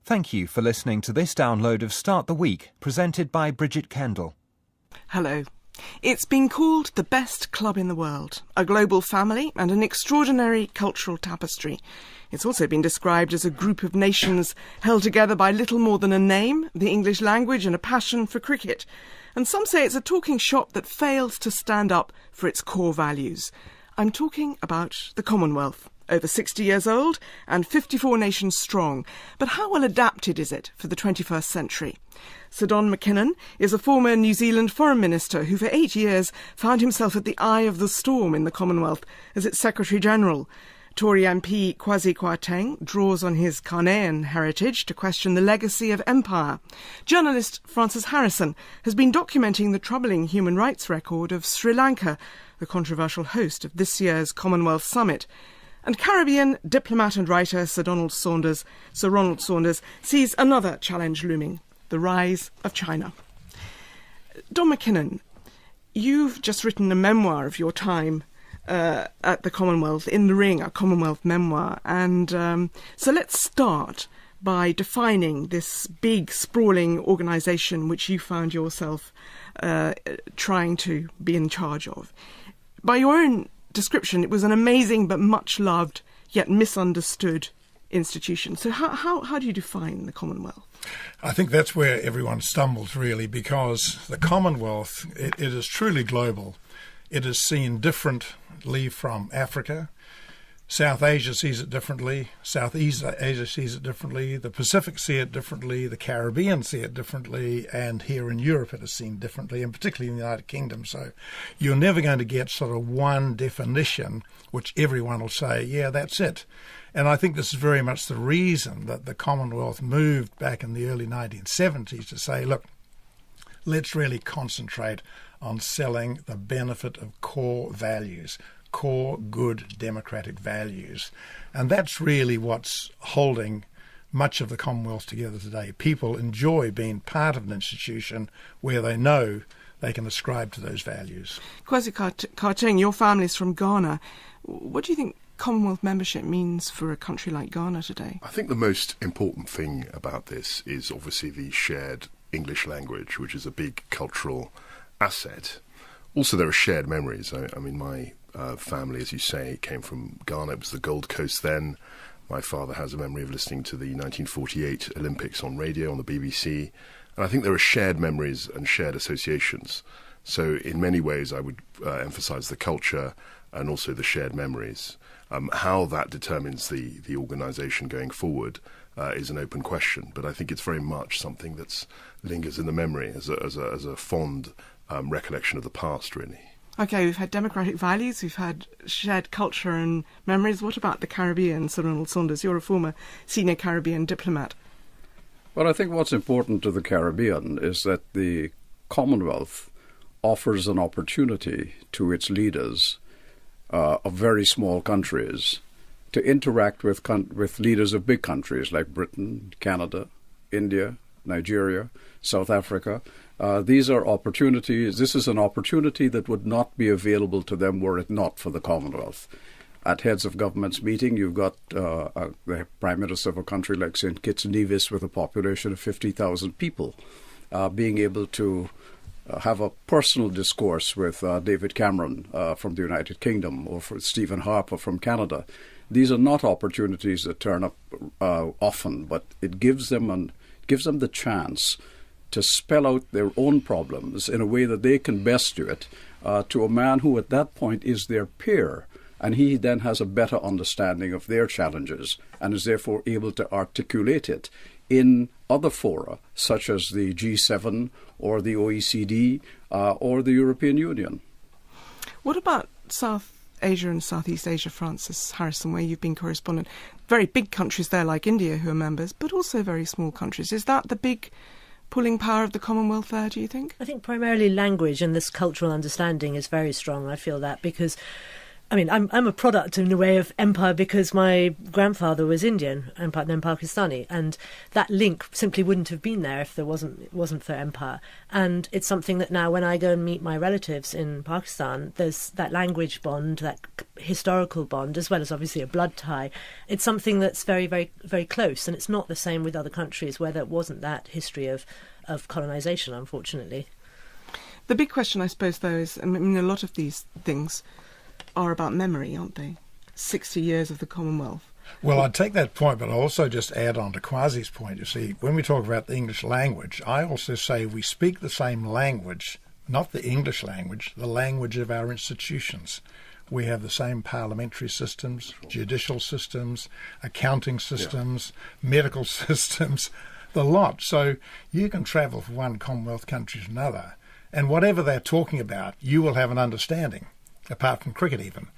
Thank you for listening to this download of Start the Week, presented by Bridget Kendall. Hello. It's been called the best club in the world, a global family and an extraordinary cultural tapestry. It's also been described as a group of nations held together by little more than a name, the English language and a passion for cricket. And some say it's a talking shop that fails to stand up for its core values. I'm talking about the Commonwealth. Over 60 years old and 54 nations strong. But how well adapted is it for the 21st century? Sir McKin is a former New Zealand Foreign Minister who for 8 years found himself at the eye of the storm in the Commonwealth as its Secretary-General. Tory MP Kwasi Kwarteng draws on his Ghanaian heritage to question the legacy of empire. Journalist Francis Harrison has been documenting the troubling human rights record of Sri Lanka, the controversial host of this year's Commonwealth Summit. And Caribbean diplomat and writer Sir Ronald Saunders sees another challenge looming, the rise of China. Don McKin, you've just written a memoir of your time at the Commonwealth, In the Ring, a Commonwealth memoir. And so let's start by defining this big, sprawling organisation which you found yourself trying to be in charge of. By your own description, it was an amazing but much loved yet misunderstood institution. So how do you define the Commonwealth? I think that's where everyone stumbles, really, because the Commonwealth, it is truly global. It is seen differently from Africa. South Asia sees it differently. Southeast Asia sees it differently. The Pacific see it differently. The Caribbean see it differently. And here in Europe it is seen differently, and particularly in the United Kingdom. So you're never going to get sort of one definition which everyone will say, yeah, that's it. And I think this is very much the reason that the Commonwealth moved back in the early 1970s to say, look, let's really concentrate on selling the benefit of core values, core good democratic values. And that's really what's holding much of the Commonwealth together today. People enjoy being part of an institution where they know they can ascribe to those values. Kwasi Kwarteng, your family's from Ghana. What do you think Commonwealth membership means for a country like Ghana today? I think the most important thing about this is obviously the shared English language, which is a big cultural asset. Also, there are shared memories. I mean, my family, as you say, came from Ghana. It was the Gold Coast then. My father has a memory of listening to the 1948 Olympics on radio on the BBC. And I think there are shared memories and shared associations. So in many ways, I would emphasise the culture and also the shared memories. How that determines the organisation going forward is an open question. But I think it's very much something that lingers in the memory as a fond recollection of the past, really. OK, we've had democratic values, we've had shared culture and memories. What about the Caribbean, Sir Ronald Saunders? You're a former senior Caribbean diplomat. Well, I think what's important to the Caribbean is that the Commonwealth offers an opportunity to its leaders of very small countries to interact with leaders of big countries like Britain, Canada, India, Nigeria, South Africa. These are opportunities. This is an opportunity that would not be available to them were it not for the Commonwealth. At heads of governments meeting, you've got the Prime Minister of a country like St. Kitts and Nevis with a population of 50,000 people being able to have a personal discourse with David Cameron from the United Kingdom or for Stephen Harper from Canada. These are not opportunities that turn up often, but it gives them the chance to spell out their own problems in a way that they can best do it to a man who at that point is their peer. And he then has a better understanding of their challenges and is therefore able to articulate it in other fora, such as the G7 or the OECD or the European Union. What about South Asia and Southeast Asia, Francis Harrison, where you've been correspondent? Very big countries there like India who are members, but also very small countries. Is that the big pulling power of the Commonwealth there, do you think? I think primarily language and this cultural understanding is very strong. I feel that because I mean, I'm a product in a way of empire because my grandfather was Indian and then Pakistani, and that link simply wouldn't have been there if it wasn't for empire. And it's something that now, when I go and meet my relatives in Pakistan, there's that language bond, that historical bond, as well as obviously a blood tie. It's something that's very, very, very close, and it's not the same with other countries where there wasn't that history of colonisation, unfortunately. The big question, I suppose, though, is, I mean, a lot of these things are about memory, aren't they? 60 years of the Commonwealth. Well, I'd take that point, but I'll also just add on to Kwasi's point. You see, when we talk about the English language, I also say we speak the same language, not the English language, the language of our institutions. We have the same parliamentary systems, judicial systems, accounting systems, medical systems, the lot. So you can travel from one Commonwealth country to another, and whatever they're talking about, you will have an understanding, apart from cricket even.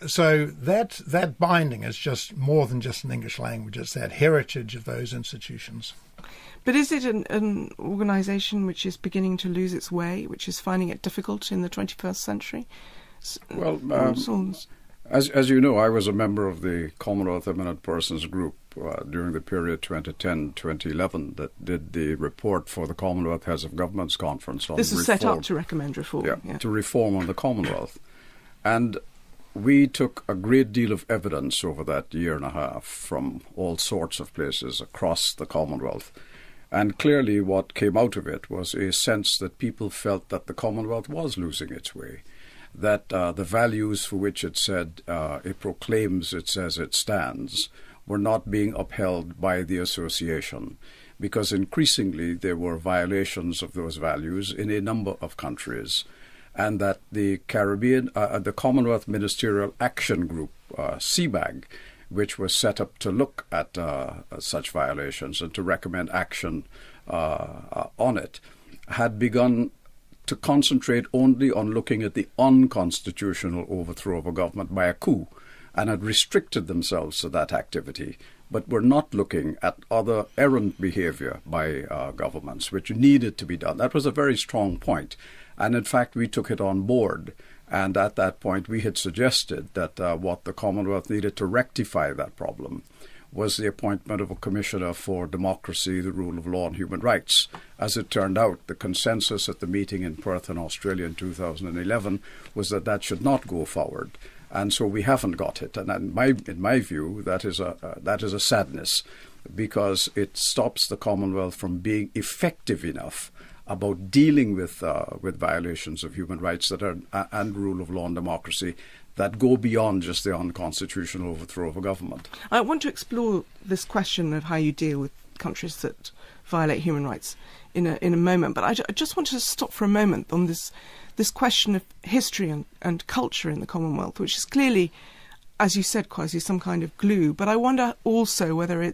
So that binding is just more than just an English language. It's that heritage of those institutions. But is it an organisation which is beginning to lose its way, which is finding it difficult in the 21st century? Well, as you know, I was a member of the Commonwealth Eminent Persons Group during the period 2010-2011 that did the report for the Commonwealth Heads of Governments Conference on reform. This is set up to recommend reform. Yeah, to reform on the Commonwealth. And we took a great deal of evidence over that year and a half from all sorts of places across the Commonwealth. And clearly what came out of it was a sense that people felt that the Commonwealth was losing its way, that the values for which it said it proclaims it says it stands were not being upheld by the association, because increasingly there were violations of those values in a number of countries, and that the the Commonwealth Ministerial Action Group, CMAG, which was set up to look at such violations and to recommend action on it, had begun to concentrate only on looking at the unconstitutional overthrow of a government by a coup, and had restricted themselves to that activity, but were not looking at other errant behaviour by governments, which needed to be done. That was a very strong point. And in fact, we took it on board. And at that point, we had suggested that what the Commonwealth needed to rectify that problem was the appointment of a Commissioner for Democracy, the Rule of Law and Human Rights. As it turned out, the consensus at the meeting in Perth in Australia in 2011 was that that should not go forward. And so we haven't got it. And in my view, that is a sadness, because it stops the Commonwealth from being effective enough about dealing with violations of human rights that are and rule of law and democracy that go beyond just the unconstitutional overthrow of a government. I want to explore this question of how you deal with countries that violate human rights in a moment, but I just want to stop for a moment on this question of history and culture in the Commonwealth, which is clearly, as you said, Kwasi, some kind of glue. But I wonder also whether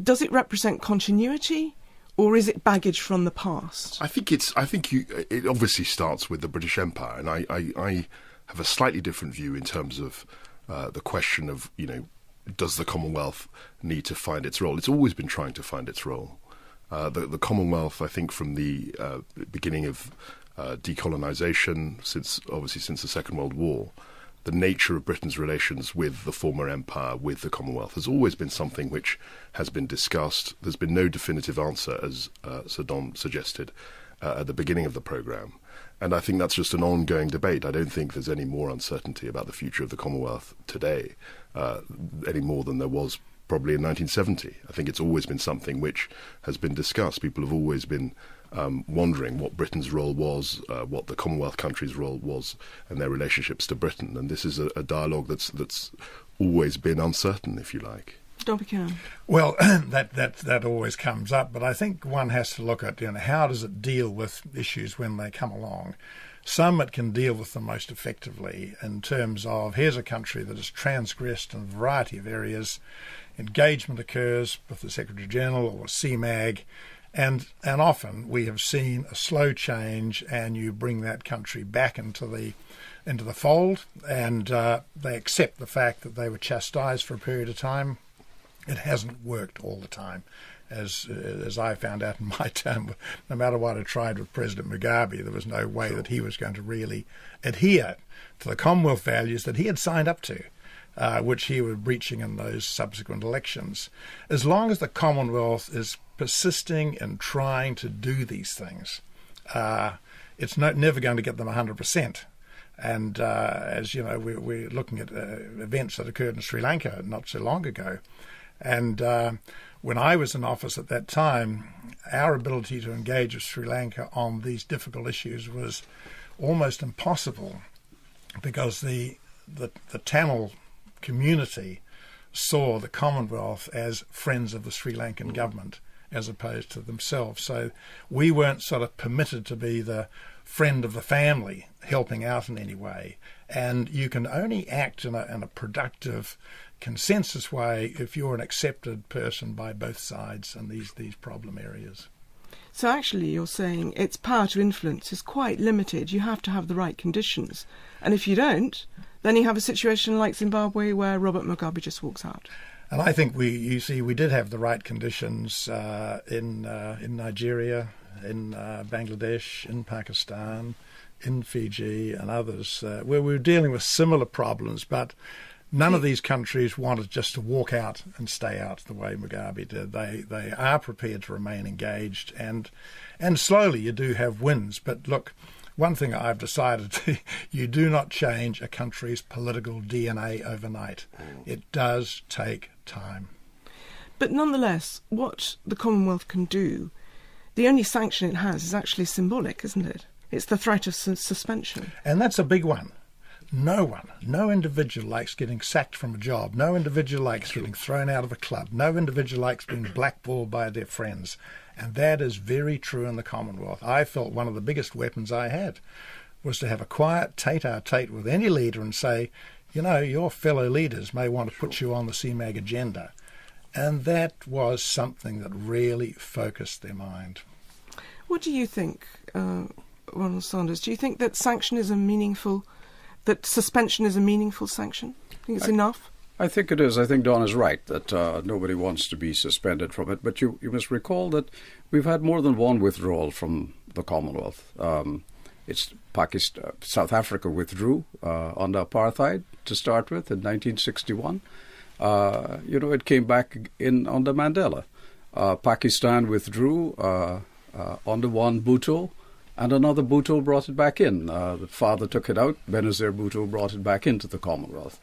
does it represent continuity, or is it baggage from the past? I think it obviously starts with the British Empire, and I have a slightly different view in terms of the question of, does the Commonwealth need to find its role? It's always been trying to find its role. The Commonwealth, I think, from the beginning of decolonisation, since the Second World War, the nature of Britain's relations with the former empire, with the Commonwealth, has always been something which has been discussed. There's been no definitive answer, as Sir Don suggested at the beginning of the programme. And I think that's just an ongoing debate. I don't think there's any more uncertainty about the future of the Commonwealth today, any more than there was probably in 1970. I think it's always been something which has been discussed. People have always been wondering what Britain's role was, what the Commonwealth countries' role was, and their relationships to Britain. And this is a dialogue that's always been uncertain, if you like. McKin. Well, that always comes up, but I think one has to look at how does it deal with issues when they come along. Some it can deal with them most effectively in terms of, here's a country that has transgressed in a variety of areas. Engagement occurs with the Secretary-General or CMAG, and often we have seen a slow change, and you bring that country back into the fold, and they accept the fact that they were chastised for a period of time. It hasn't worked all the time. As I found out in my term, no matter what I tried with President Mugabe, there was no way that he was going to really adhere to the Commonwealth values that he had signed up to, which he was breaching in those subsequent elections. As long as the Commonwealth is persisting in trying to do these things, it's never going to get them 100%. And as you know, we're looking at events that occurred in Sri Lanka not so long ago. And when I was in office at that time, our ability to engage with Sri Lanka on these difficult issues was almost impossible, because the Tamil community saw the Commonwealth as friends of the Sri Lankan government as opposed to themselves. So we weren't sort of permitted to be the friend of the family helping out in any way. And you can only act in a productive consensus way if you're an accepted person by both sides in these problem areas. So actually you're saying its power to influence is quite limited. You have to have the right conditions. And if you don't, then you have a situation like Zimbabwe where Robert Mugabe just walks out. And I think we did have the right conditions in Nigeria, in Bangladesh, in Pakistan, in Fiji and others, where we were dealing with similar problems, but none of these countries wanted just to walk out and stay out the way Mugabe did. They are prepared to remain engaged, and slowly you do have wins. But look, one thing I've decided, you do not change a country's political DNA overnight. It does take time. But nonetheless, what the Commonwealth can do, the only sanction it has is actually symbolic, isn't it? It's the threat of suspension. And that's a big one. No individual likes getting sacked from a job. No individual likes getting thrown out of a club. No individual likes being blackballed by their friends. And that is very true in the Commonwealth. I felt one of the biggest weapons I had was to have a quiet tete-a-tete with any leader and say, you know, your fellow leaders may want to put you on the CMAG agenda. And that was something that really focused their mind. What do you think, Ronald Sanders? Do you think that suspension is a meaningful sanction? Do you think it's enough? I think it is. I think Don is right that nobody wants to be suspended from it. But you must recall that we've had more than one withdrawal from the Commonwealth. It's Pakistan, South Africa withdrew under apartheid to start with in 1961. It came back in under Mandela. Pakistan withdrew under one Bhutto, and another Bhutto brought it back in. The father took it out. Benazir Bhutto brought it back into the Commonwealth.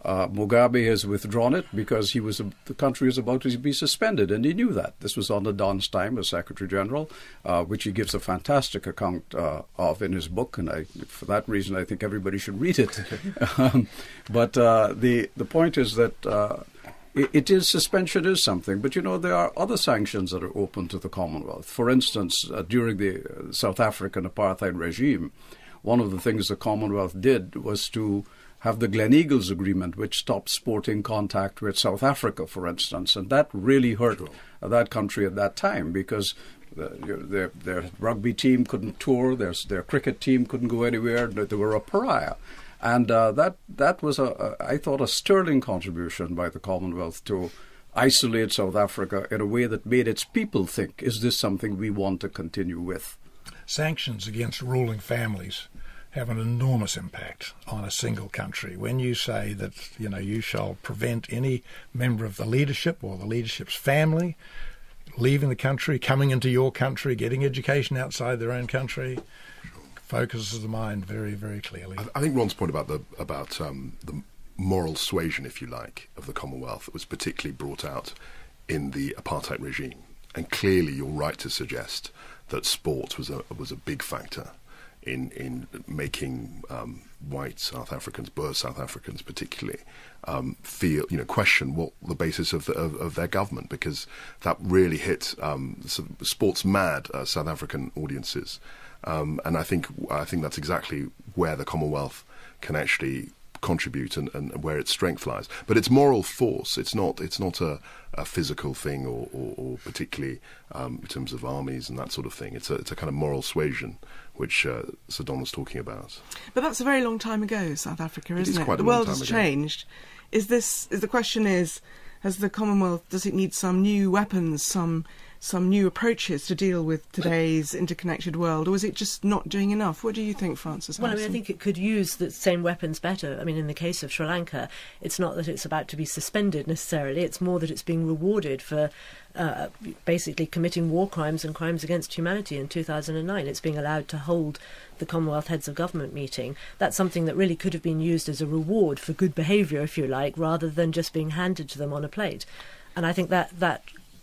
Mugabe has withdrawn it because the country was about to be suspended, and he knew that. This was under Don's time as Secretary General, which he gives a fantastic account of in his book, and for that reason I think everybody should read it. But the point is that suspension is something, but there are other sanctions that are open to the Commonwealth. For instance, during the South African apartheid regime, one of the things the Commonwealth did was to have the Gleneagles Agreement, which stopped sporting contact with South Africa, for instance, and that really hurt that country at that time because their rugby team couldn't tour, their cricket team couldn't go anywhere, they were a pariah. And that was, I thought, a sterling contribution by the Commonwealth to isolate South Africa in a way that made its people think, is this something we want to continue with? Sanctions against ruling families have an enormous impact on a single country. When you say that, you shall prevent any member of the leadership or the leadership's family leaving the country, coming into your country, getting education outside their own country, focuses the mind very, very clearly. I think Ron's point about the moral suasion, if you like, of the Commonwealth was particularly brought out in the apartheid regime. And clearly you're right to suggest that sport was a big factor in making white South Africans, Boer South Africans particularly, question what the basis of their government, because that really hit sports mad South African audiences. And I think that's exactly where the Commonwealth can actually contribute and where its strength lies. But it's moral force. It's not a physical thing or particularly in terms of armies and that sort of thing. It's a kind of moral suasion, which Sir Don was talking about. But that's a very long time ago, South Africa, isn't it? Quite The a long world time has ago. changed. The question is, Has the Commonwealth, does it need some new weapons, some new approaches to deal with today's interconnected world, or is it just not doing enough? What do you think, Francis? Well, I think it could use the same weapons better. I mean, in the case of Sri Lanka, it's not that it's about to be suspended necessarily, it's more that it's being rewarded for basically committing war crimes and crimes against humanity in 2009. It's being allowed to hold the Commonwealth Heads of Government meeting. That's something that really could have been used as a reward for good behaviour, if you like, rather than just being handed to them on a plate. And I think that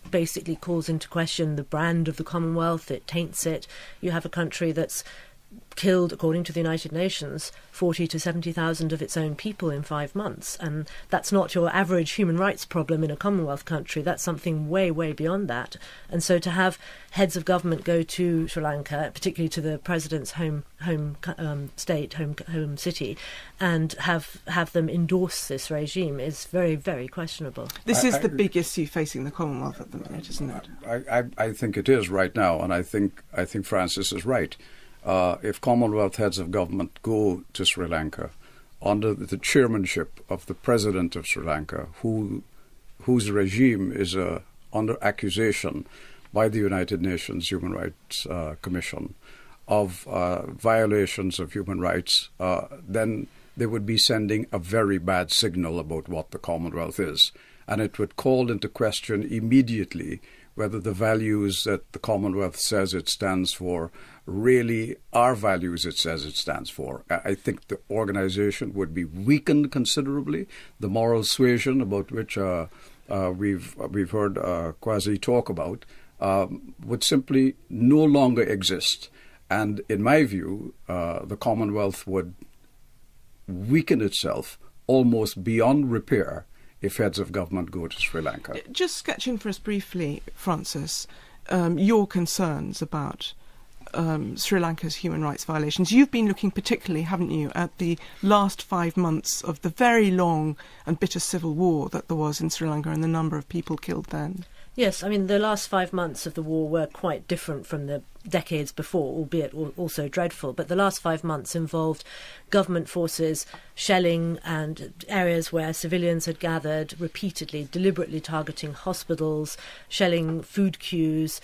basically calls into question the brand of the Commonwealth. It taints it. You have a country that's killed, according to the United Nations, 40 to 70,000 of its own people in 5 months. And that's not your average human rights problem in a Commonwealth country. That's something way, way beyond that. And so to have heads of government go to Sri Lanka, particularly to the president's home city, and have them endorse this regime is very, very questionable. This is the big issue facing the Commonwealth at the minute, isn't it? I think it is right now, and I think Francis is right. If Commonwealth heads of government go to Sri Lanka under the chairmanship of the president of Sri Lanka, whose regime is under accusation by the United Nations Human Rights Commission of violations of human rights, then they would be sending a very bad signal about what the Commonwealth is. And it would call into question immediately whether the values that the Commonwealth says it stands for really are values it says it stands for. I think the organization would be weakened considerably. The moral suasion about which we've heard Kwasi talk about would simply no longer exist. And in my view, the Commonwealth would weaken itself almost beyond repair if heads of government go to Sri Lanka. Just sketching for us briefly, Francis, your concerns about Sri Lanka's human rights violations. You've been looking particularly, haven't you, at the last 5 months of the very long and bitter civil war that there was in Sri Lanka and the number of people killed then. Yes, I mean, the last 5 months of the war were quite different from the decades before, albeit also dreadful. But the last 5 months involved government forces shelling and areas where civilians had gathered, repeatedly, deliberately targeting hospitals, shelling food queues,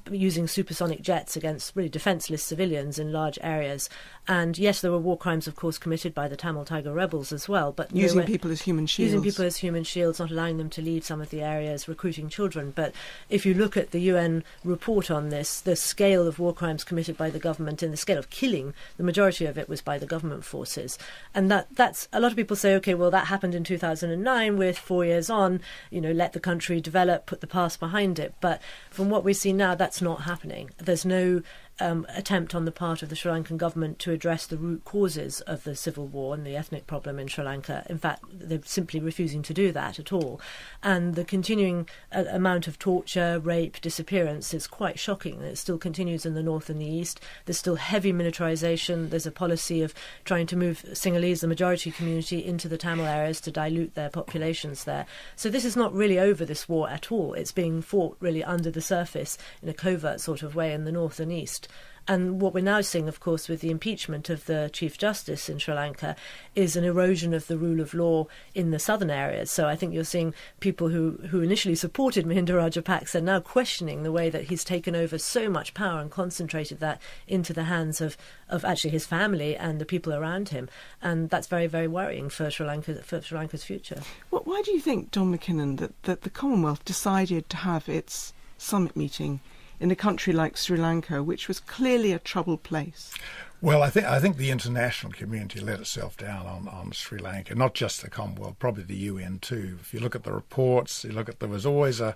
using supersonic jets against really defenceless civilians in large areas. And yes, there were war crimes, of course, committed by the Tamil Tiger rebels as well. But using people as human shields. Using people as human shields, not allowing them to leave some of the areas, recruiting children. But if you look at the UN report on this, the scale of war crimes committed by the government and the scale of killing, the majority of it was by the government forces. And that's a lot of people say, OK, well, that happened in 2009. We're 4 years on, let the country develop, put the past behind it. But from what we see now, that's not happening. There's no attempt on the part of the Sri Lankan government to address the root causes of the civil war and the ethnic problem in Sri Lanka. In fact, they're simply refusing to do that at all. And the continuing amount of torture, rape, disappearance is quite shocking. It still continues in the north and the east. There's still heavy militarisation. There's a policy of trying to move Sinhalese, the majority community, into the Tamil areas to dilute their populations there. So this is not really over, this war, at all. It's being fought really under the surface in a covert sort of way in the north and east. And what we're now seeing, of course, with the impeachment of the Chief Justice in Sri Lanka is an erosion of the rule of law in the southern areas. So I think you're seeing people who initially supported Mahinda Rajapaksa are now questioning the way that he's taken over so much power and concentrated that into the hands of actually his family and the people around him. And that's very, very worrying for Sri Lanka's future. Well, why do you think, Don McKinnon, that the Commonwealth decided to have its summit meeting in a country like Sri Lanka, which was clearly a troubled place? Well, I think the international community let itself down on Sri Lanka, not just the Commonwealth, probably the UN too. If you look at the reports, there was always a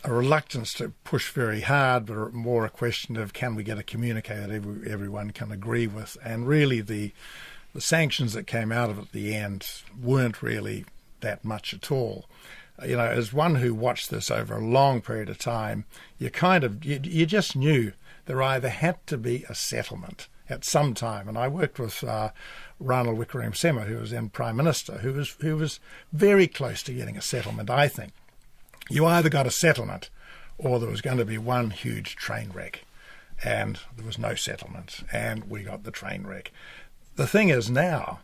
reluctance to push very hard, but more a question of can we get a communique that everyone can agree with. And really the sanctions that came out of it at the end weren't really that much at all. As one who watched this over a long period of time, you just knew there either had to be a settlement at some time. And I worked with Ranil Wickremesinghe, who was then Prime Minister, who was very close to getting a settlement, I think. You either got a settlement or there was going to be one huge train wreck. And there was no settlement, and we got the train wreck. The thing is now,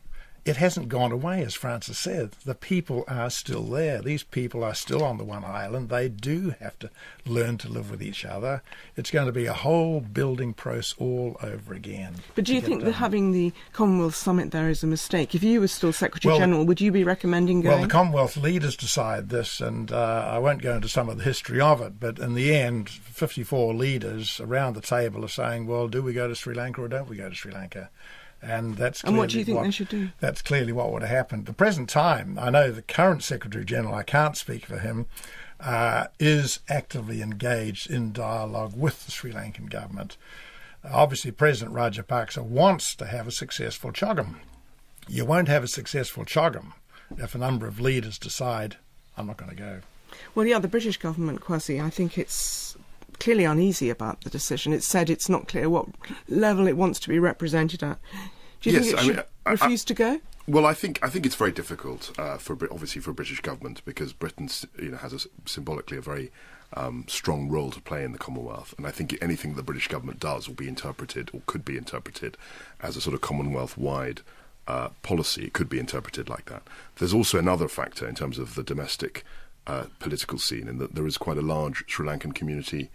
it hasn't gone away, as Francis said. The people are still there. These people are still on the one island. They do have to learn to live with each other. It's going to be a whole building process all over again. But do you think that having the Commonwealth Summit there is a mistake? If you were still Secretary-General, would you be recommending going? Well, the Commonwealth leaders decide this, and I won't go into some of the history of it, but in the end, 54 leaders around the table are saying, well, do we go to Sri Lanka or don't we go to Sri Lanka? And what do you think they should do? That's clearly what would have happened. At the present time, I know the current Secretary-General, I can't speak for him, is actively engaged in dialogue with the Sri Lankan government. Obviously, President Rajapaksa wants to have a successful CHOGM. You won't have a successful CHOGM if a number of leaders decide, I'm not going to go. Well, yeah, the British government, Kwasi, I think it's clearly uneasy about the decision. It said it's not clear what level it wants to be represented at. Do you think it should refuse to go? Well, I think it's very difficult for a British government, because Britain has symbolically a very strong role to play in the Commonwealth, and I think anything the British government does will be interpreted, or could be interpreted, as a sort of Commonwealth-wide policy. It could be interpreted like that. There's also another factor in terms of the domestic political scene, in that there is quite a large Sri Lankan community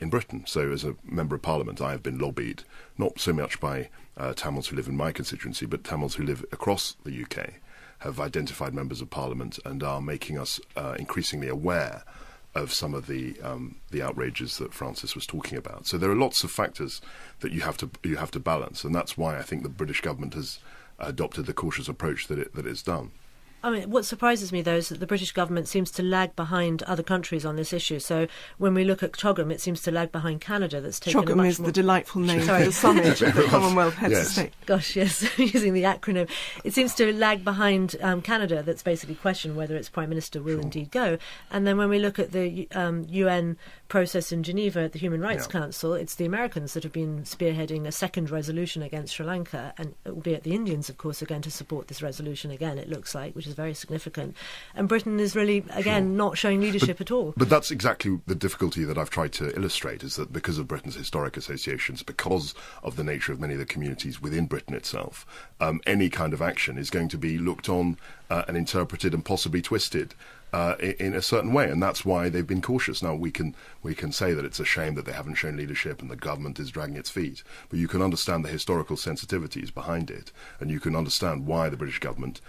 in Britain. So as a Member of Parliament, I have been lobbied, not so much by Tamils who live in my constituency, but Tamils who live across the UK, have identified Members of Parliament and are making us increasingly aware of some of the outrages that Francis was talking about. So there are lots of factors that you have to balance, and that's why I think the British government has adopted the cautious approach that it's done. I mean, what surprises me, though, is that the British government seems to lag behind other countries on this issue. So when we look at CHOGM, it seems to lag behind Canada. That's taken CHOGM is the delightful name for the summit of the Commonwealth Heads of State. Gosh, yes, using the acronym. It seems to lag behind Canada. That's basically questioned whether its Prime Minister will indeed go. And then when we look at the UN process in Geneva at the Human Rights Council, it's the Americans that have been spearheading a second resolution against Sri Lanka, and albeit the Indians, of course, are going to support this resolution again, it looks like, which is very significant. And Britain is really, again, not showing leadership at all. But that's exactly the difficulty that I've tried to illustrate, is that because of Britain's historic associations, because of the nature of many of the communities within Britain itself, any kind of action is going to be looked on and interpreted and possibly twisted in a certain way, and that's why they've been cautious. Now, we can say that it's a shame that they haven't shown leadership and the government is dragging its feet, but you can understand the historical sensitivities behind it, and you can understand why the British government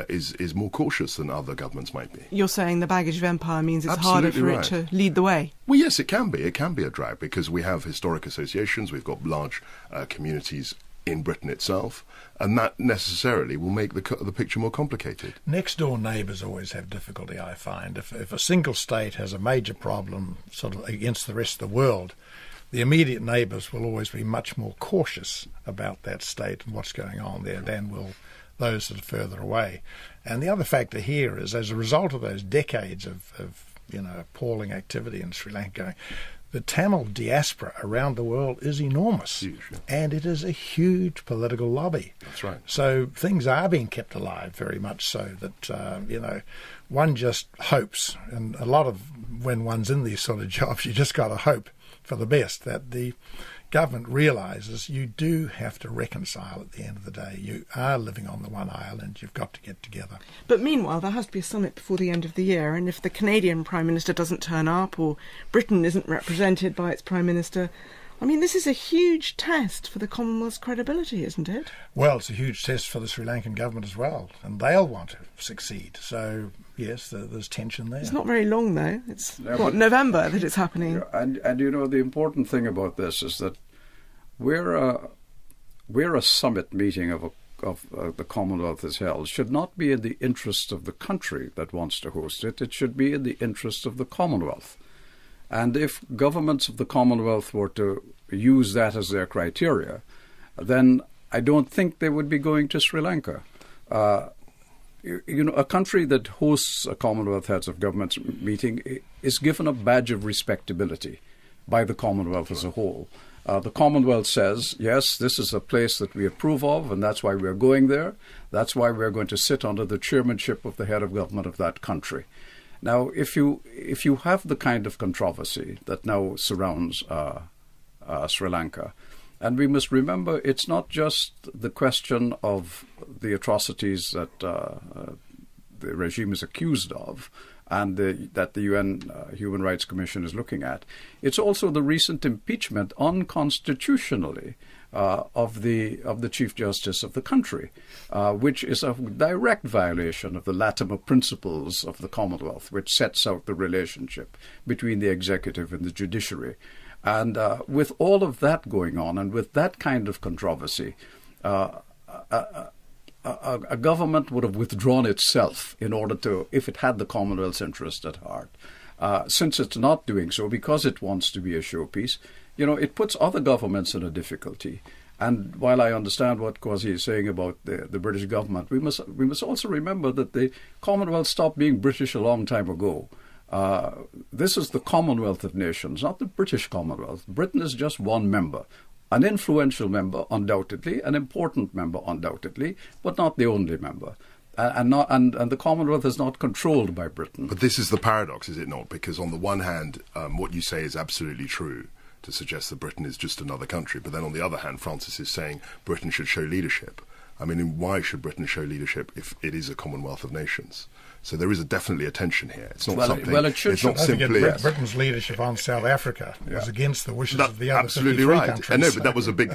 is more cautious than other governments might be. You're saying the baggage of empire means it's Absolutely harder for it to lead the way? Well, yes, it can be. It can be a drag, because we have historic associations, we've got large communities in Britain itself, and that necessarily will make the picture more complicated. Next door neighbours always have difficulty, I find. If a single state has a major problem sort of against the rest of the world, the immediate neighbours will always be much more cautious about that state and what's going on there than will those that are further away. And the other factor here is, as a result of those decades of appalling activity in Sri Lanka, the Tamil diaspora around the world is enormous. Huge, yeah. And it is a huge political lobby. That's right. So things are being kept alive, very much so, that, one just hopes, and a lot of when one's in these sort of jobs, you just got to hope for the best, that the government realises you do have to reconcile at the end of the day. You are living on the one island, you've got to get together. But meanwhile, there has to be a summit before the end of the year, and if the Canadian Prime Minister doesn't turn up, or Britain isn't represented by its Prime Minister, I mean, this is a huge test for the Commonwealth's credibility, isn't it? Well, it's a huge test for the Sri Lankan government as well, and they'll want to succeed. So, yes, there's tension there. It's not very long, though. It's, November that it's happening. And the important thing about this is that we're a summit meeting of the Commonwealth is held should not be in the interest of the country that wants to host it. It should be in the interest of the Commonwealth. And if governments of the Commonwealth were to use that as their criteria, then I don't think they would be going to Sri Lanka. A country that hosts a Commonwealth Heads of Governments meeting is given a badge of respectability by the Commonwealth as a whole. The Commonwealth says, yes, this is a place that we approve of, and that's why we're going there. That's why we're going to sit under the chairmanship of the head of government of that country. Now, if you have the kind of controversy that now surrounds Sri Lanka, And we must remember it's not just the question of the atrocities that the regime is accused of and that the UN Human Rights Commission is looking at. It's also the recent impeachment unconstitutionally of the Chief Justice of the country, which is a direct violation of the Latimer principles of the Commonwealth, which sets out the relationship between the executive and the judiciary. And with all of that going on, and with that kind of controversy, a government would have withdrawn itself in order to, if it had the Commonwealth's interest at heart. Since it's not doing so, because it wants to be a showpiece, it puts other governments in a difficulty. And while I understand what Kwasi is saying about the British government, we must also remember that the Commonwealth stopped being British a long time ago. This is the Commonwealth of Nations, not the British Commonwealth. Britain is just one member. An influential member, undoubtedly, an important member, undoubtedly, but not the only member. And the Commonwealth is not controlled by Britain. But this is the paradox, is it not? Because on the one hand, what you say is absolutely true, to suggest that Britain is just another country. But then on the other hand, Francis is saying Britain should show leadership. I mean, why should Britain show leadership if it is a Commonwealth of Nations? So there is definitely a tension here. It's not something. Well, it should. It's not simply Britain's leadership on South Africa was against the wishes of the other absolutely 53 right. countries. I know, but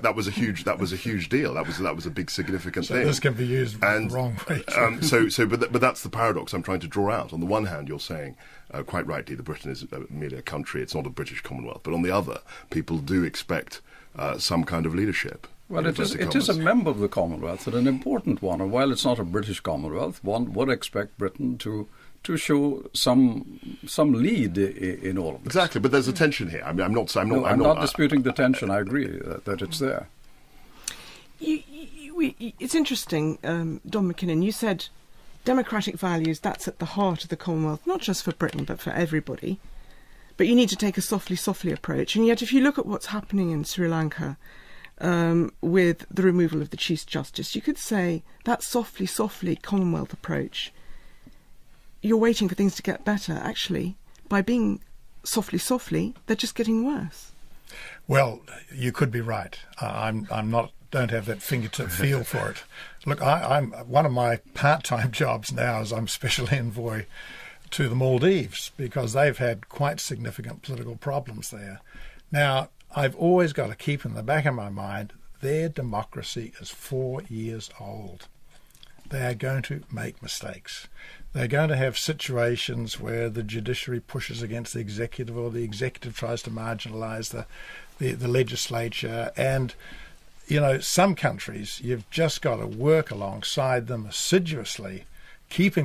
that was a huge deal. That was a big significant thing. This can be used the wrong way. But that's the paradox I'm trying to draw out. On the one hand, you're saying quite rightly that Britain is merely a country. It's not a British Commonwealth. But on the other, people do expect some kind of leadership. Well, it is a member of the Commonwealth, and an important one. And while it's not a British Commonwealth, one would expect Britain to show some lead in all of this. Exactly, but there's a tension here. I mean, I'm not disputing the tension. I agree that it's there. It's interesting, Don McKinnon. You said democratic values. That's at the heart of the Commonwealth, not just for Britain but for everybody. But you need to take a softly approach. And yet, if you look at what's happening in Sri Lanka, with the removal of the Chief Justice, you could say that softly Commonwealth approach, you're waiting for things to get better. Actually, by being softly, they're just getting worse. Well, you could be right. Don't have that fingertip feel for it. Look, I'm one of my part-time jobs now is I'm special envoy to the Maldives because they've had quite significant political problems there. Now, I've always got to keep in the back of my mind, their democracy is 4 years old. They are going to make mistakes. They're going to have situations where the judiciary pushes against the executive or the executive tries to marginalise the legislature. And, some countries, you've just got to work alongside them assiduously,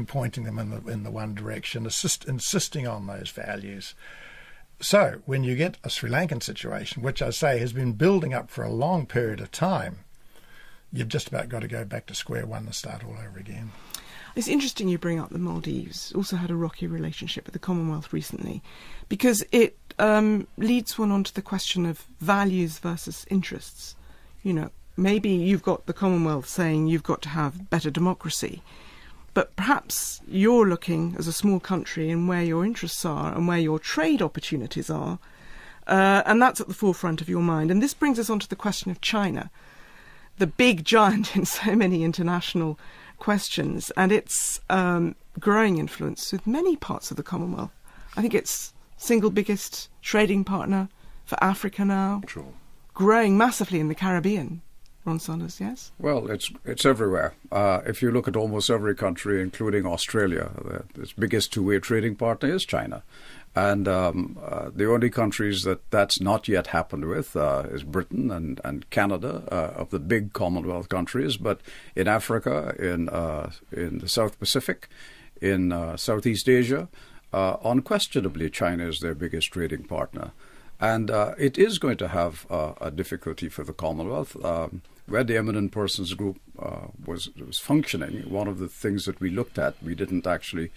pointing them in the one direction, insisting on those values. So when you get a Sri Lankan situation, which I say has been building up for a long period of time, you've just about got to go back to square one and start all over again. It's interesting you bring up the Maldives. Also had a rocky relationship with the Commonwealth recently, because it leads one on to the question of values versus interests. Maybe you've got the Commonwealth saying you've got to have better democracy, but perhaps you're looking as a small country in where your interests are and where your trade opportunities are, and that's at the forefront of your mind. And this brings us on to the question of China, the big giant in so many international questions, and its growing influence with many parts of the Commonwealth. I think it's single biggest trading partner for Africa now, Sure. Growing massively in the Caribbean. Ron Saunders, yes? Well, it's everywhere. If you look at almost every country, including Australia, its biggest two-way trading partner is China. And the only countries that's not yet happened with is Britain and Canada, of the big Commonwealth countries. But in Africa, in the South Pacific, in Southeast Asia, unquestionably China is their biggest trading partner. And it is going to have a difficulty for the Commonwealth. Where the Eminent Persons Group was functioning, one of the things that we looked at, we didn't actually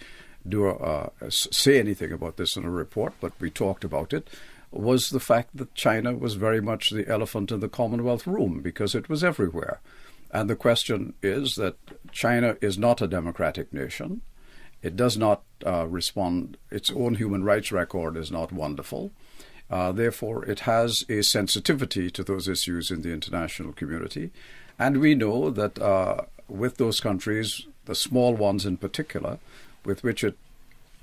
say anything about this in a report, but we talked about it, was the fact that China was very much the elephant in the Commonwealth room because it was everywhere. And the question is that China is not a democratic nation. It does not respond. Its own human rights record is not wonderful. Therefore, it has a sensitivity to those issues in the international community. And we know that with those countries, the small ones in particular, with which it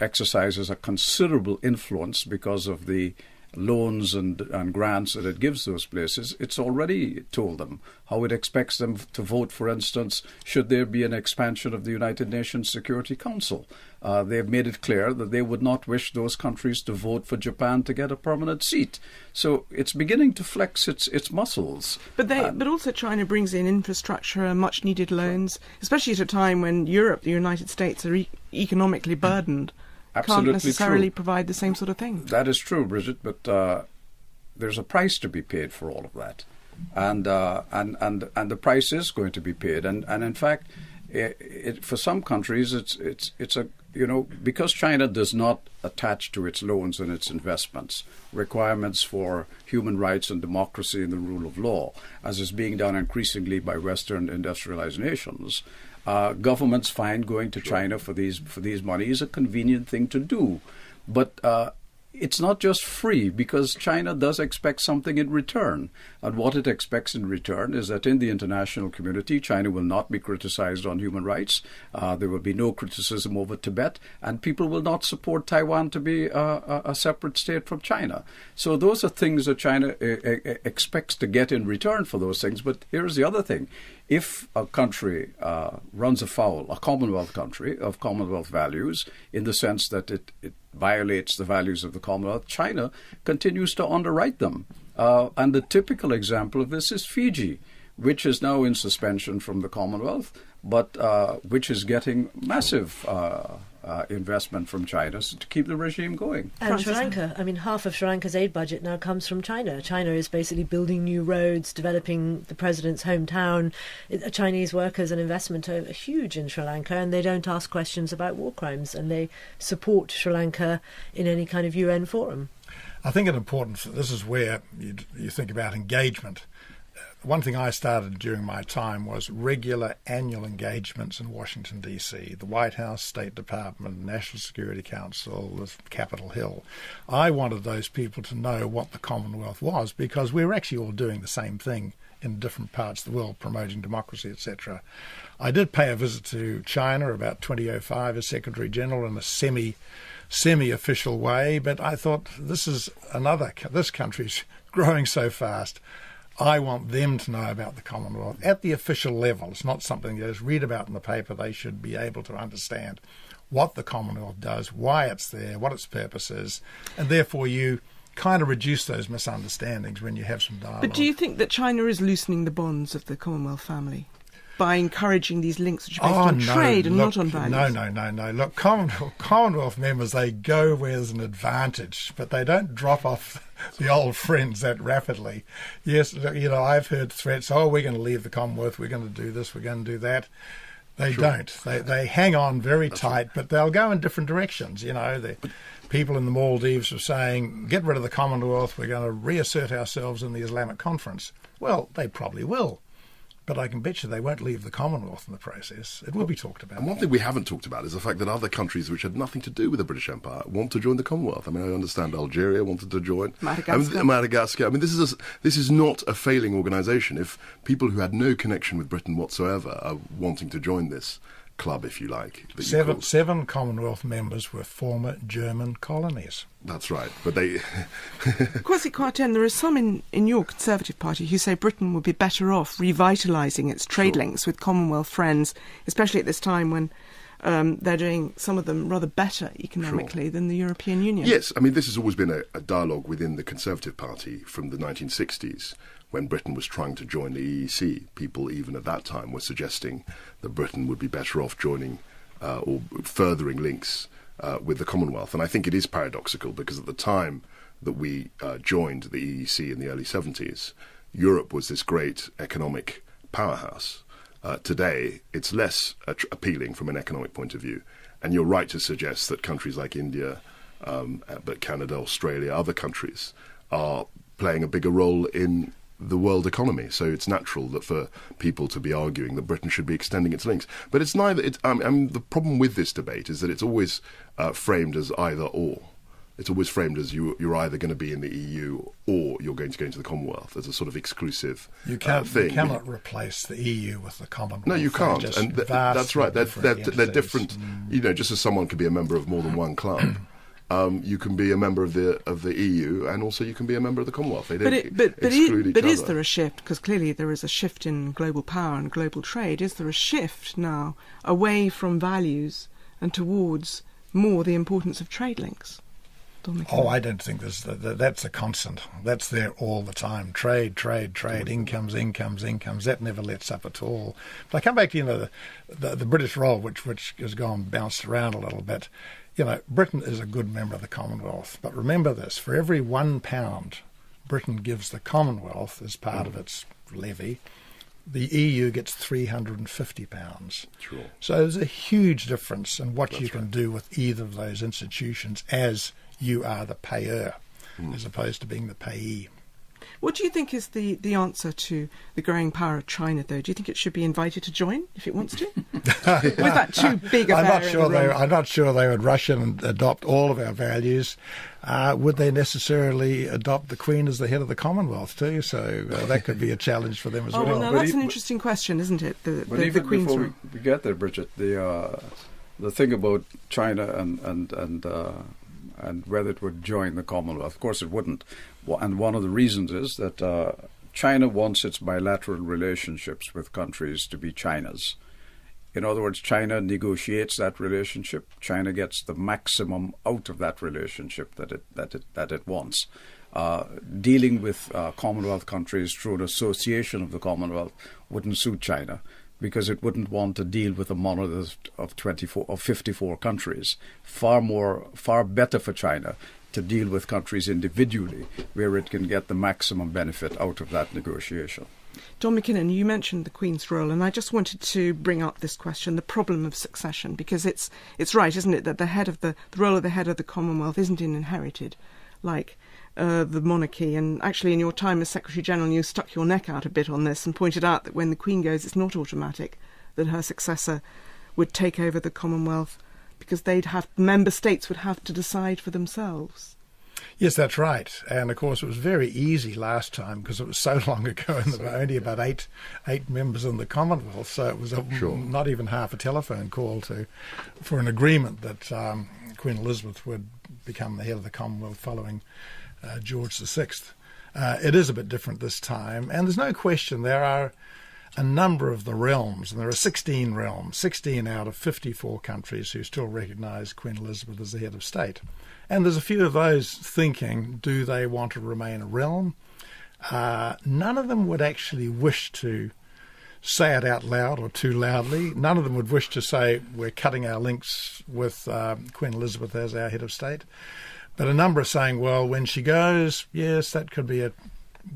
exercises a considerable influence because of the loans and grants that it gives those places, it's already told them how it expects them to vote, for instance, should there be an expansion of the United Nations Security Council. They've made it clear that they would not wish those countries to vote for Japan to get a permanent seat. So it's beginning to flex its muscles. But also China brings in infrastructure and much-needed loans, especially at a time when Europe, the United States, are economically burdened. Absolutely can't necessarily true. Provide the same sort of thing. That is true, Bridget, but there's a price to be paid for all of that. And the price is going to be paid. And in fact, for some countries, it's a, because China does not attach to its loans and its investments requirements for human rights and democracy and the rule of law, as is being done increasingly by Western industrialized nations. Governments find going to China for these money is a convenient thing to do, but it's not just free, because China does expect something in return. And what it expects in return is that in the international community, China will not be criticized on human rights. There will be no criticism over Tibet, and people will not support Taiwan to be a separate state from China. So those are things that China expects to get in return for those things. But here's the other thing. If a country runs afoul, a Commonwealth country, of Commonwealth values, in the sense that it violates the values of the Commonwealth, China continues to underwrite them. And the typical example of this is Fiji, which is now in suspension from the Commonwealth, but which is getting massive investment from China to keep the regime going. And Sri Lanka. I mean, half of Sri Lanka's aid budget now comes from China. China is basically building new roads, developing the president's hometown. Chinese workers and investment are huge in Sri Lanka, and they don't ask questions about war crimes, and they support Sri Lanka in any kind of UN forum. I think it's important, this is where you think about engagement. One thing I started during my time was regular annual engagements in Washington, D.C., the White House, State Department, National Security Council, Capitol Hill. I wanted those people to know what the Commonwealth was, because we were actually all doing the same thing in different parts of the world, promoting democracy, etc. I did pay a visit to China about 2005 as Secretary General in a semi-official way, but I thought this country's growing so fast. I want them to know about the Commonwealth at the official level. It's not something they just read about in the paper. They should be able to understand what the Commonwealth does, why it's there, what its purpose is, and therefore you kind of reduce those misunderstandings when you have some dialogue. But do you think that China is loosening the bonds of the Commonwealth family by encouraging these links which are based on trade and not on values? No. Look, Commonwealth members, they go where there's an advantage, but they don't drop off the old friends that rapidly. Yes, I've heard threats, we're going to leave the Commonwealth, we're going to do this, we're going to do that. They don't. They hang on very tight, but they'll go in different directions. The people in the Maldives are saying, get rid of the Commonwealth, we're going to reassert ourselves in the Islamic Conference. Well, they probably will. But I can bet you they won't leave the Commonwealth in the process. It will be talked about. And one thing we haven't talked about is the fact that other countries which had nothing to do with the British Empire want to join the Commonwealth. I mean, I understand Algeria wanted to join. Madagascar. I mean, this is not a failing organisation. If people who had no connection with Britain whatsoever are wanting to join this club, if you like. Seven Commonwealth members were former German colonies. That's right, but they... Kwasi Kwarteng, there are some in your Conservative Party who say Britain would be better off revitalising its trade links with Commonwealth friends, especially at this time when they're doing, some of them, rather better economically than the European Union. Yes, I mean, this has always been a dialogue within the Conservative Party from the 1960s, when Britain was trying to join the EEC. People, even at that time, were suggesting that Britain would be better off joining or furthering links with the Commonwealth. And I think it is paradoxical, because at the time that we joined the EEC in the early 70s, Europe was this great economic powerhouse. Today, it's less appealing from an economic point of view. And you're right to suggest that countries like India, but Canada, Australia, other countries are playing a bigger role in the world economy. So it's natural that for people to be arguing that Britain should be extending its links. But it's neither. The problem with this debate is that it's always framed as either or. It's always framed as you're either going to be in the EU or you're going to go into the Commonwealth as a sort of exclusive thing. You cannot replace the EU with the Commonwealth. No, you can't. And that's right. They're different. Just as someone can be a member of more than one club, you can be a member of the EU, and also you can be a member of the Commonwealth. They don't exclude each other. But is there a shift? Because clearly there is a shift in global power and global trade. Is there a shift now away from values and towards more the importance of trade links? Oh, I don't think that's a constant. That's there all the time. Trade, incomes. That never lets up at all. But I come back to the British role, which has bounced around a little bit. Britain is a good member of the Commonwealth. But remember this: for every £1 Britain gives the Commonwealth as part of its levy, the EU gets £350. Sure. So there's a huge difference in what you can do with either of those institutions as you are the payer, as opposed to being the payee. What do you think is the answer to the growing power of China, though? Do you think it should be invited to join if it wants to? Was that too big a affair? I'm not sure they would rush in and adopt all of our values. Would they necessarily adopt the Queen as the head of the Commonwealth too? So that could be a challenge for them as well. Well, now that's an interesting question, isn't it? The Queen's before we get there, Bridget, the thing about China and whether it would join the Commonwealth. Of course it wouldn't. And one of the reasons is that China wants its bilateral relationships with countries to be China's. In other words, China negotiates that relationship. China gets the maximum out of that relationship that it wants. Dealing with Commonwealth countries through an association of the Commonwealth wouldn't suit China, because it wouldn't want to deal with a monolith of 54 countries. Far better for China to deal with countries individually, where it can get the maximum benefit out of that negotiation. Don McKinnon, you mentioned the Queen's role, and I just wanted to bring up this question, the problem of succession, because it's right, isn't it, that the role of the head of the Commonwealth isn't inherited like the monarchy. And actually, in your time as Secretary General, you stuck your neck out a bit on this and pointed out that when the Queen goes, it's not automatic that her successor would take over the Commonwealth, because member states would have to decide for themselves. Yes, that's right. And of course, it was very easy last time because it was so long ago, and there were only about eight members in the Commonwealth. So it was not even half a telephone call for an agreement that Queen Elizabeth would become the head of the Commonwealth following George VI. It is a bit different this time, and there's no question there are a number of the realms, and there are 16 realms, 16 out of 54 countries who still recognise Queen Elizabeth as the head of state. And there's a few of those thinking, do they want to remain a realm? None of them would actually wish to say it out loud or too loudly. None of them would wish to say we're cutting our links with Queen Elizabeth as our head of state. But a number are saying, well, when she goes, yes, that could be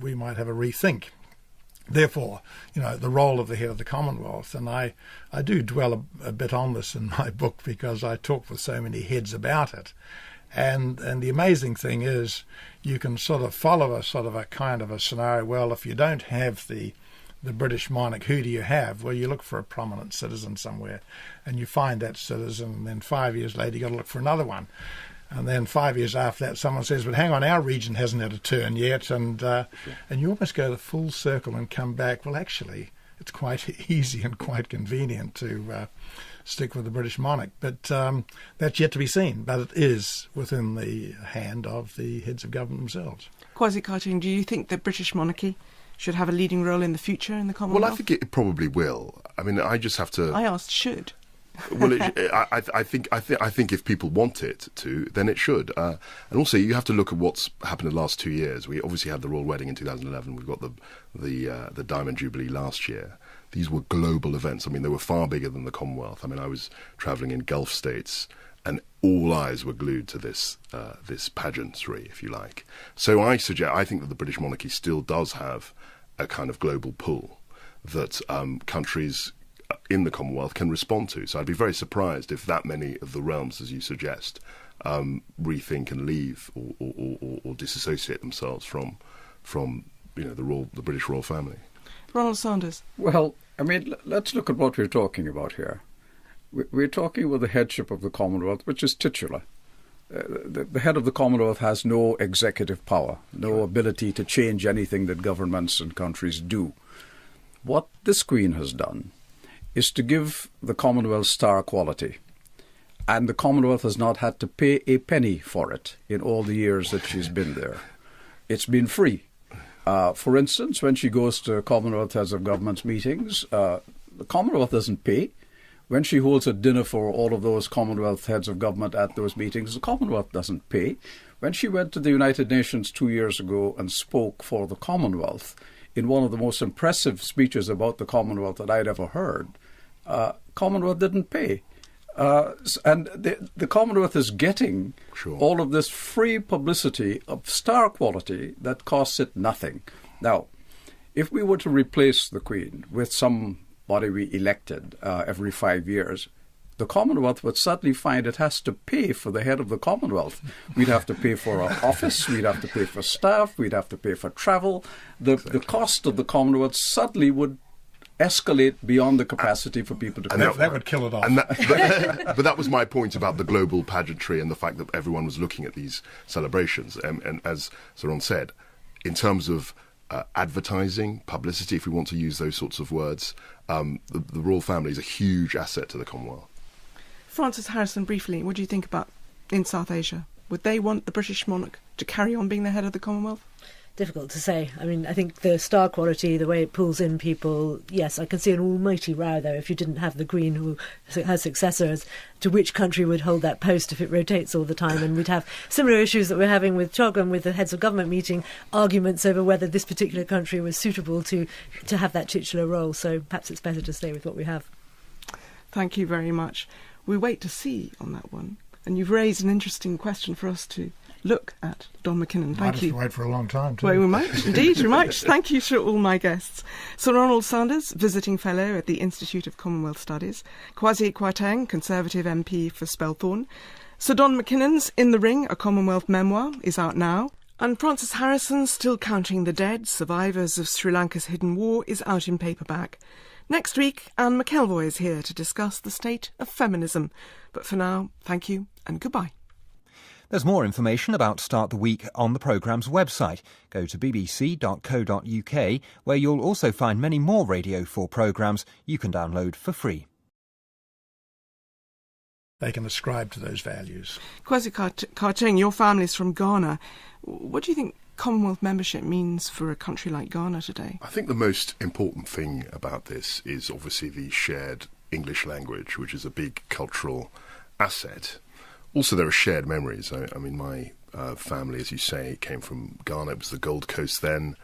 we might have a rethink. Therefore, the role of the head of the Commonwealth, and I do dwell a bit on this in my book because I talk with so many heads about it. And the amazing thing is you can sort of follow a kind of a scenario. Well, if you don't have the British monarch, who do you have? Well, you look for a prominent citizen somewhere, and you find that citizen, and then 5 years later you got to look for another one. And then 5 years after that, someone says, but hang on, our region hasn't had a turn yet. And you almost go the full circle and come back, well, actually, it's quite easy and quite convenient to stick with the British monarch. But that's yet to be seen. But it is within the hand of the heads of government themselves. Kwasi Kwarteng, do you think the British monarchy should have a leading role in the future in the Commonwealth? Well, I think it probably will. I mean, I just have to... I asked should. Well, I think if people want it to, then it should. And also, you have to look at what's happened in the last 2 years. We obviously had the royal wedding in 2011. We've got the Diamond Jubilee last year. These were global events. I mean, they were far bigger than the Commonwealth. I mean, I was travelling in Gulf states, and all eyes were glued to this pageantry, if you like. So I think that the British monarchy still does have a kind of global pull that countries in the Commonwealth can respond to. So I'd be very surprised if that many of the realms, as you suggest, rethink and leave or disassociate themselves from the British royal family. Ronald Sanders. Well, I mean, let's look at what we're talking about here. We're talking about the headship of the Commonwealth, which is titular. the head of the Commonwealth has no executive power, no ability to change anything that governments and countries do. What this Queen has done is to give the Commonwealth star quality. And the Commonwealth has not had to pay a penny for it in all the years that she's been there. It's been free. For instance, when she goes to Commonwealth Heads of Governments meetings, the Commonwealth doesn't pay. When she holds a dinner for all of those Commonwealth Heads of Government at those meetings, the Commonwealth doesn't pay. When she went to the United Nations 2 years ago and spoke for the Commonwealth, in one of the most impressive speeches about the Commonwealth that I'd ever heard, Commonwealth didn't pay. And the Commonwealth is getting all of this free publicity of star quality that costs it nothing. Now, if we were to replace the Queen with somebody we elected every 5 years, the Commonwealth would suddenly find it has to pay for the head of the Commonwealth. We'd have to pay for our office, we'd have to pay for staff, we'd have to pay for travel. The cost of the Commonwealth suddenly would escalate beyond the capacity for people to pay. That would kill it off. But that was my point about the global pageantry and the fact that everyone was looking at these celebrations. And as Saron said, in terms of advertising, publicity, if we want to use those sorts of words, the royal family is a huge asset to the Commonwealth. Francis Harrison, briefly, what do you think about in South Asia? Would they want the British monarch to carry on being the head of the Commonwealth? Difficult to say. I mean, I think the star quality, the way it pulls in people, yes, I can see an almighty row there if you didn't have the Queen, who her successors, to which country would hold that post if it rotates all the time. And we'd have similar issues that we're having with Chogam, with the heads of government meeting, arguments over whether this particular country was suitable to have that titular role. So perhaps it's better to stay with what we have. Thank you very much. We wait to see on that one. And you've raised an interesting question for us to look at, Don McKinnon. Thank you. Might have to wait for a long time, too. Well, we might, indeed, we might. Thank you to all my guests. Sir Ronald Sanders, Visiting Fellow at the Institute of Commonwealth Studies. Kwasi Kwarteng, Conservative MP for Spelthorne. Sir Don McKinnon's In the Ring, a Commonwealth memoir, is out now. And Francis Harrison's Still Counting the Dead, Survivors of Sri Lanka's Hidden War, is out in paperback. Next week, Anne McElvoy is here to discuss the state of feminism. But for now, thank you and goodbye. There's more information about Start the Week on the programme's website. Go to bbc.co.uk, where you'll also find many more Radio 4 programmes you can download for free. They can ascribe to those values. Kwasi Kwarteng, your family's from Ghana. What do you think Commonwealth membership means for a country like Ghana today? I think the most important thing about this is obviously the shared English language, which is a big cultural asset. Also, there are shared memories. I mean, my family, as you say, came from Ghana. It was the Gold Coast then.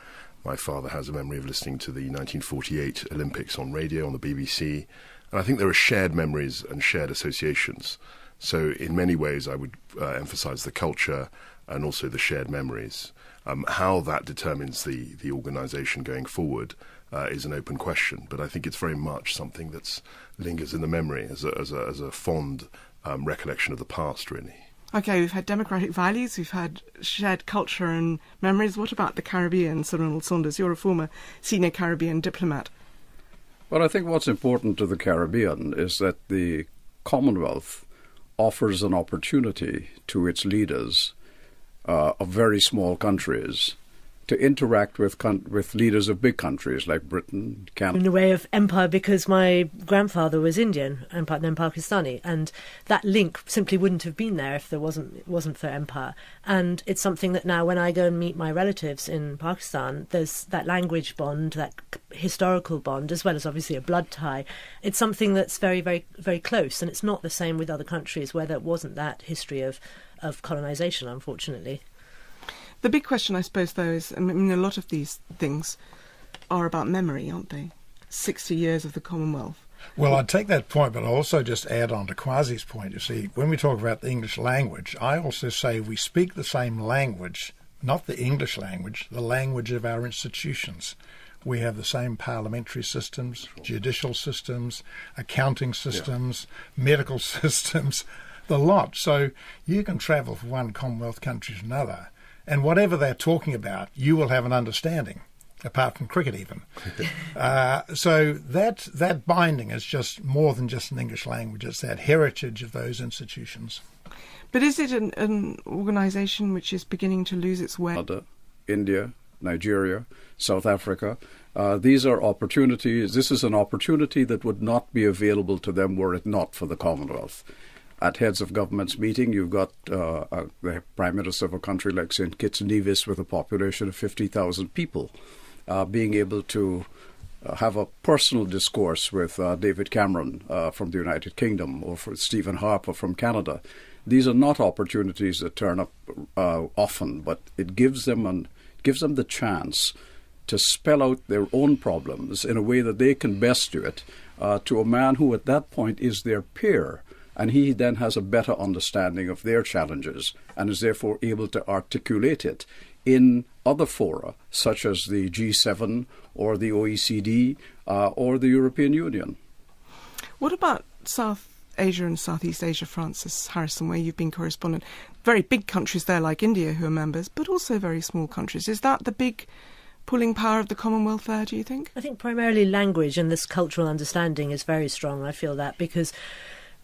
My father has a memory of listening to the 1948 Olympics on radio on the BBC. And I think there are shared memories and shared associations. So in many ways, I would emphasise the culture and also the shared memories. How that determines the organisation going forward is an open question. But I think it's very much something that lingers in the memory as a fond recollection of the past, really. OK, we've had democratic values, we've had shared culture and memories. What about the Caribbean, Sir Ronald Saunders? You're a former senior Caribbean diplomat. Well, I think what's important to the Caribbean is that the Commonwealth offers an opportunity to its leaders of very small countries to interact with leaders of big countries like Britain, Canada. In a way of empire, because my grandfather was Indian and then Pakistani, and that link simply wouldn't have been there if it wasn't for empire. And it's something that now, when I go and meet my relatives in Pakistan, there's that language bond, that historical bond, as well as obviously a blood tie. It's something that's very, very, very close, and it's not the same with other countries where there wasn't that history of colonisation, unfortunately. The big question, I suppose, though, is, I mean, a lot of these things are about memory, aren't they? 60 years of the Commonwealth. Well, I'd take that point, but I'll also just add on to Kwasi's point. You see, when we talk about the English language, I also say we speak the same language, not the English language, the language of our institutions. We have the same parliamentary systems, judicial systems, accounting systems, medical systems, the lot. So you can travel from one Commonwealth country to another, and whatever they're talking about, you will have an understanding, apart from cricket even. So that binding is just more than just an English language. It's that heritage of those institutions. But is it an organisation which is beginning to lose its way? India, Nigeria, South Africa. These are opportunities. This is an opportunity that would not be available to them were it not for the Commonwealth. At heads of governments meeting, you've got the Prime Minister of a country like St. Kitts and Nevis with a population of 50,000 people being able to have a personal discourse with David Cameron from the United Kingdom or for Stephen Harper from Canada. These are not opportunities that turn up often, but it gives them the chance to spell out their own problems in a way that they can best do it to a man who at that point is their peer. And he then has a better understanding of their challenges and is therefore able to articulate it in other fora, such as the G7 or the OECD or the European Union. What about South Asia and Southeast Asia, Francis Harrison, where you've been correspondent? Very big countries there like India who are members, but also very small countries. Is that the big pulling power of the Commonwealth there, do you think? I think primarily language and this cultural understanding is very strong. I feel that because,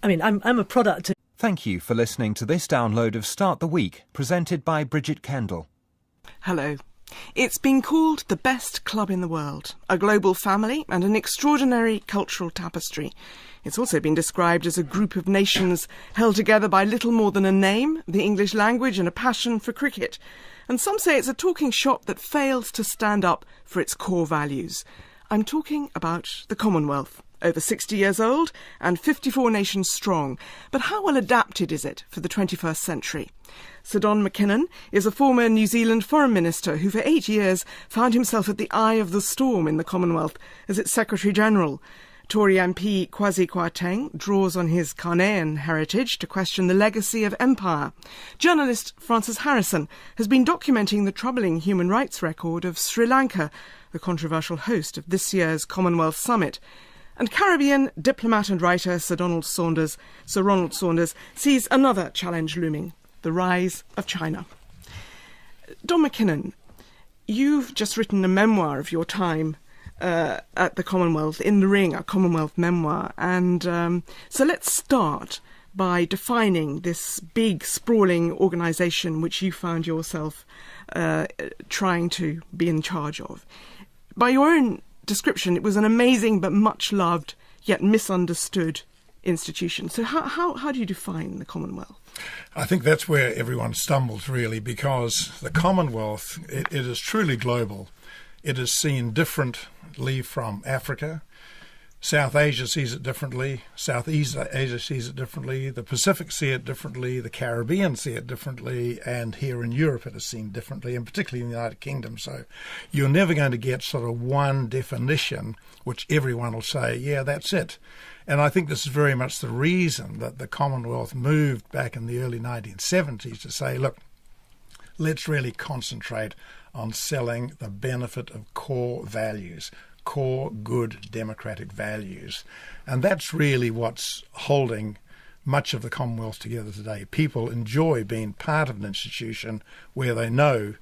I'm a product of... Thank you for listening to this download of Start the Week, presented by Bridget Kendall. Hello. It's been called the best club in the world, a global family and an extraordinary cultural tapestry. It's also been described as a group of nations held together by little more than a name, the English language and a passion for cricket. And some say it's a talking shop that fails to stand up for its core values. I'm talking about the Commonwealth. Over 60 years old and 54 nations strong. But how well adapted is it for the 21st century? Sir Don McKin is a former New Zealand Foreign Minister who for 8 years found himself at the eye of the storm in the Commonwealth as its Secretary-General. Tory MP Kwasi Kwarteng draws on his Ghanaian heritage to question the legacy of empire. Journalist Francis Harrison has been documenting the troubling human rights record of Sri Lanka, the controversial host of this year's Commonwealth Summit. And Caribbean diplomat and writer Sir Ronald Saunders sees another challenge looming, the rise of China. Don McKin, you've just written a memoir of your time at the Commonwealth, In the Ring, a Commonwealth memoir. And so let's start by defining this big, sprawling organisation which you found yourself trying to be in charge of. By your own description, it was an amazing but much loved yet misunderstood institution. So how do you define the Commonwealth? I think that's where everyone stumbles really, because the Commonwealth, it is truly global. It is seen differently from Africa. South Asia sees it differently. Southeast Asia sees it differently. The Pacific see it differently. The Caribbean see it differently. And here in Europe it is seen differently, and particularly in the United Kingdom. So you're never going to get sort of one definition which everyone will say, yeah, that's it. And I think this is very much the reason that the Commonwealth moved back in the early 1970s to say, look, let's really concentrate on selling the benefit of core values, core good democratic values. And that's really what's holding much of the Commonwealth together today. People enjoy being part of an institution where they know